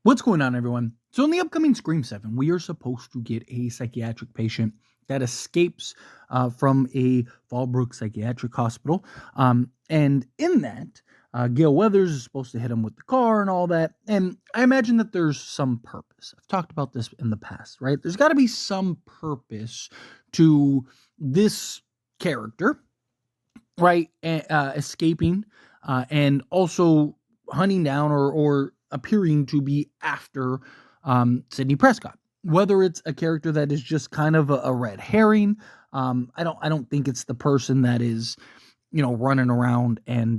What's going on, everyone? So in the upcoming Scream 7, we are supposed to get a psychiatric patient that escapes from a Fall Brook psychiatric hospital. And in that, Gail Weathers is supposed to hit him with the car and all that. And I imagine that there's some purpose. I've talked about this in the past, right? There's got to be some purpose to this character, right? Escaping and also hunting down or appearing to be after Sidney Prescott. Whether it's a character that is just kind of a red herring, I don't think it's the person that is, running around and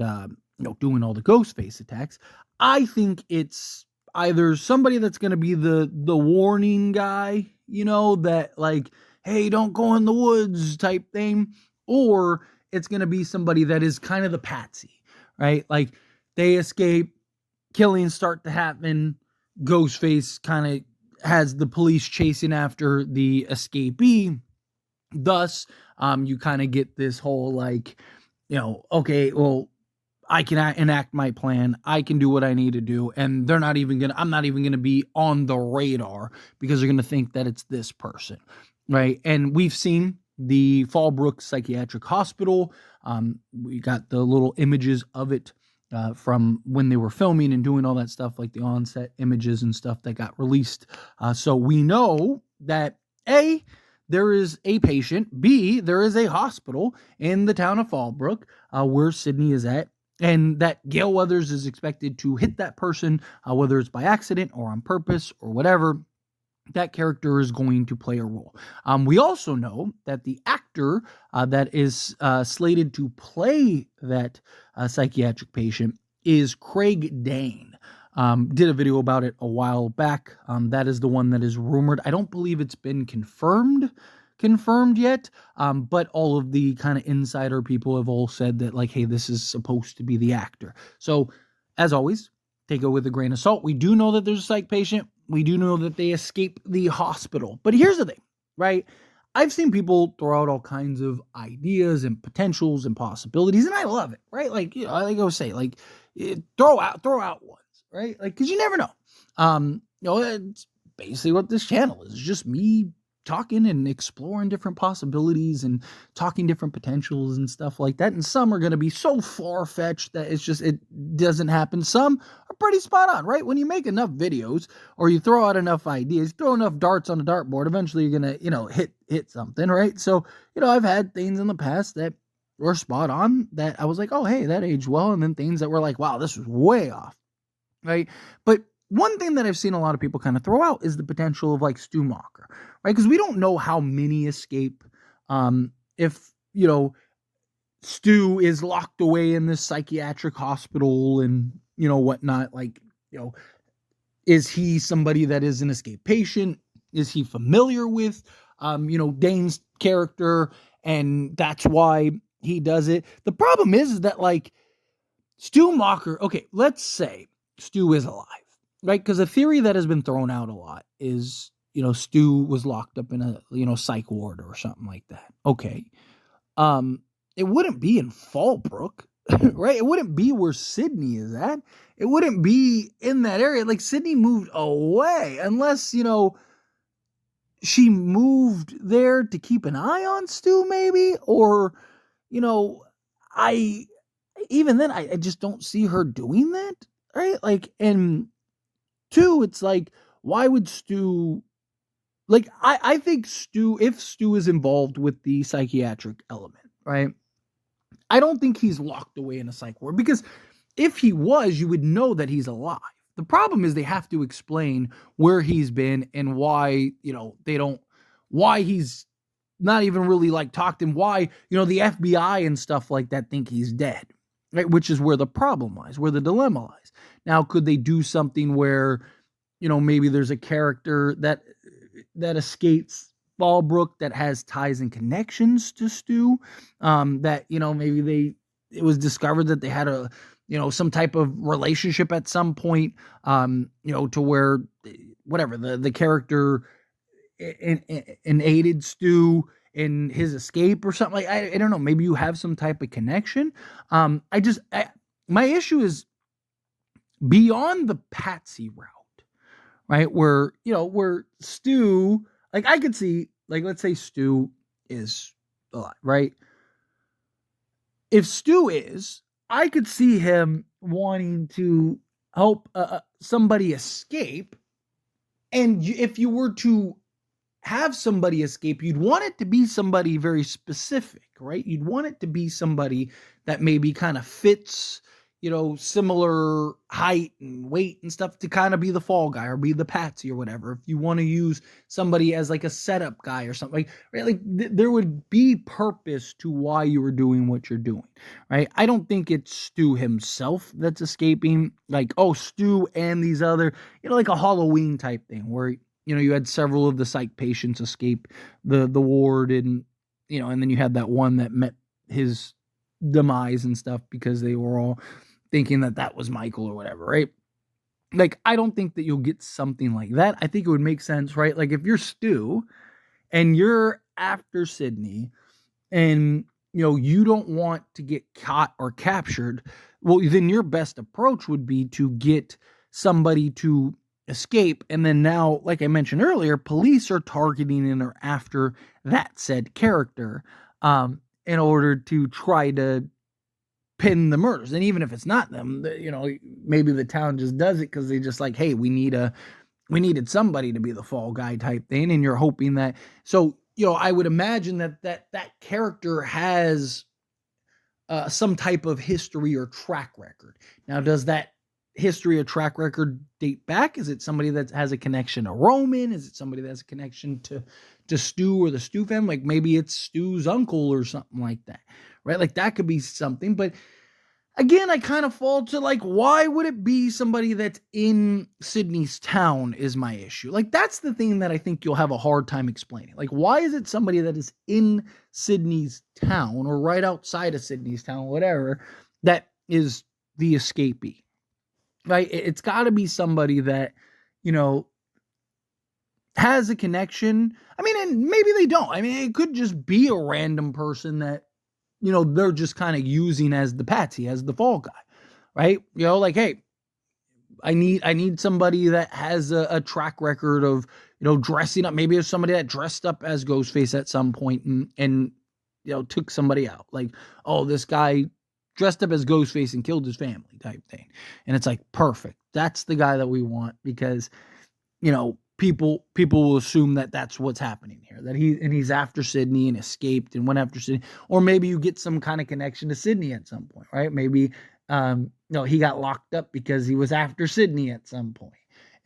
doing all the Ghostface attacks. I think it's either somebody that's going to be the warning guy, that like, hey, don't go in the woods type thing, or it's going to be somebody that is kind of the patsy, right? Like they escape, killings start to happen, Ghostface kind of has the police chasing after the escapee. Thus, you kind of get this whole like, okay, well, I can enact my plan. I can do what I need to do. And I'm not even going to be on the radar because they're going to think that it's this person, right? And we've seen the Fall Brook Psychiatric Hospital. We got the little images of it from when they were filming and doing all that stuff, like the on-set images and stuff that got released. So we know that A, there is a patient, B, there is a hospital in the town of Fall Brook where Sidney is at, and that Gail Weathers is expected to hit that person, whether it's by accident or on purpose or whatever. That character is going to play a role. We also know that the actor that is slated to play that psychiatric patient is Craig Dane. Did a video about it a while back. That is the one that is rumored. I don't believe it's been confirmed yet, but all of the kind of insider people have all said that, like, hey, this is supposed to be the actor. So, as always, take it with a grain of salt. We do know that there's a psych patient. We do know that they escape the hospital. But here's the thing, right? I've seen people throw out all kinds of ideas and potentials and possibilities, and I love it, right? Like, I go say, like, throw out ones, right? Like, because you never know. It's basically what this channel is. It's just me talking and exploring different possibilities and talking different potentials and stuff like that. And some are going to be so far-fetched that it doesn't happen. Some are pretty spot on, right? When you make enough videos or you throw out enough ideas, throw enough darts on a dartboard, eventually you're going to, hit something, right? So, I've had things in the past that were spot on that I was like, oh, hey, that aged well. And then things that were like, wow, this was way off, right? But one thing that I've seen a lot of people kind of throw out is the potential of like Stu Macher, right? Because we don't know how many escape. If, Stu is locked away in this psychiatric hospital and, whatnot, like, is he somebody that is an escape patient? Is he familiar with, Dane's character? And that's why he does it. The problem is that, like, Stu Macher, okay, let's say Stu is alive. Right, because a theory that has been thrown out a lot is, Stu was locked up in a, psych ward or something like that. Okay, it wouldn't be in Fall Brook, right? It wouldn't be where Sidney is at. It wouldn't be in that area. Like Sidney moved away, unless she moved there to keep an eye on Stu, maybe, or I just don't see her doing that, right? Like and. Two, it's like, why would Stu, like, I think if Stu is involved with the psychiatric element, right, I don't think he's locked away in a psych ward, because if he was, you would know that he's alive. The problem is they have to explain where he's been and why, why he's not even really like talked and why, the FBI and stuff like that think he's dead, right? Which is where the problem lies, where the dilemma lies. Now, could they do something where, maybe there's a character that escapes Fall Brook that has ties and connections to Stu, that, maybe it was discovered that they had a, some type of relationship at some point, to where, whatever, the character aided Stu in his escape or something. Like, I don't know, maybe you have some type of connection. My issue is, beyond the patsy route, right? Where Stu, like I could see, like let's say Stu is alive, right? If Stu is, I could see him wanting to help somebody escape. And if you were to have somebody escape, you'd want it to be somebody very specific, right? You'd want it to be somebody that maybe kind of fits, similar height and weight and stuff to kind of be the fall guy or be the patsy or whatever. If you want to use somebody as like a setup guy or something, right? There would be purpose to why you were doing what you're doing, right? I don't think it's Stu himself that's escaping, like, oh, Stu and these other, like a Halloween type thing where you had several of the psych patients escape the ward, and and then you had that one that met his demise and stuff because they were all thinking that was Michael or whatever, right? Like, I don't think that you'll get something like that. I think it would make sense, right? Like if you're Stu and you're after Sydney and you don't want to get caught or captured, well, then your best approach would be to get somebody to escape. And then now, like I mentioned earlier, police are targeting and are after that said character in order to try to pin the murders. And even if it's not them, maybe the town just does it because they just like, hey, we needed somebody to be the fall guy type thing. And you're hoping that, so, I would imagine that character has some type of history or track record. Now, does that history or track record date back? Is it somebody that has a connection to Roman? Is it somebody that has a connection to Stu or the Stu family? Like maybe it's Stu's uncle or something like that, right? Like that could be something. But again, I kind of fall to like, why would it be somebody that's in Sydney's town is my issue. Like that's the thing that I think you'll have a hard time explaining. Like, why is it somebody that is in Sydney's town or right outside of Sydney's town, whatever, that is the escapee? Right? It's got to be somebody that, has a connection. I mean, and maybe they don't. I mean, it could just be a random person that, they're just kind of using as the patsy, as the fall guy, right? Like, hey, I need somebody that has a track record of, dressing up. Maybe it's somebody that dressed up as Ghostface at some point and took somebody out. Like, oh, this guy dressed up as Ghostface and killed his family type thing. And it's like, perfect. That's the guy that we want because, people will assume that that's what's happening here, that he's after Sydney and escaped and went after Sydney. Or maybe you get some kind of connection to Sydney at some point, right? Maybe, he got locked up because he was after Sydney at some point.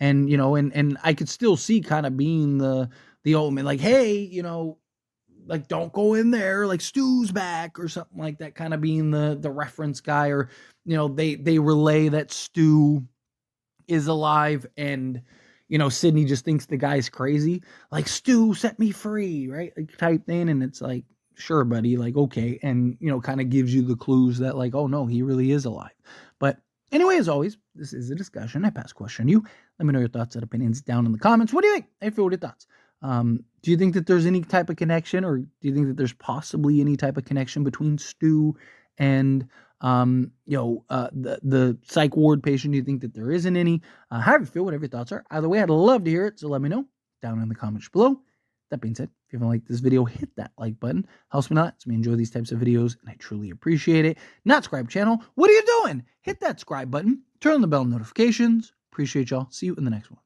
And, and I could still see kind of being the old man, like, hey, like, don't go in there, like Stu's back or something like that, kind of being the reference guy. Or, they relay that Stu is alive and, Sydney just thinks the guy's crazy, like, Stu set me free, right? Like, type thing. And it's like, sure, buddy, like, okay. And, kind of gives you the clues that like, oh no, he really is alive. But anyway, as always, this is a discussion. I pass question to you. Let me know your thoughts and opinions down in the comments. What do you think? Hey, Phil, what are your thoughts? Do you think that there's any type of connection, or do you think that there's possibly any type of connection between Stu and the psych ward patient? Do you think that there isn't any? However you feel, whatever your thoughts are. Either way, I'd love to hear it, so let me know down in the comments below. That being said, if you haven't liked this video, hit that like button. Helps me a lot. It's me enjoy these types of videos, and I truly appreciate it. Not subscribe channel. What are you doing? Hit that subscribe button. Turn on the bell notifications. Appreciate y'all. See you in the next one.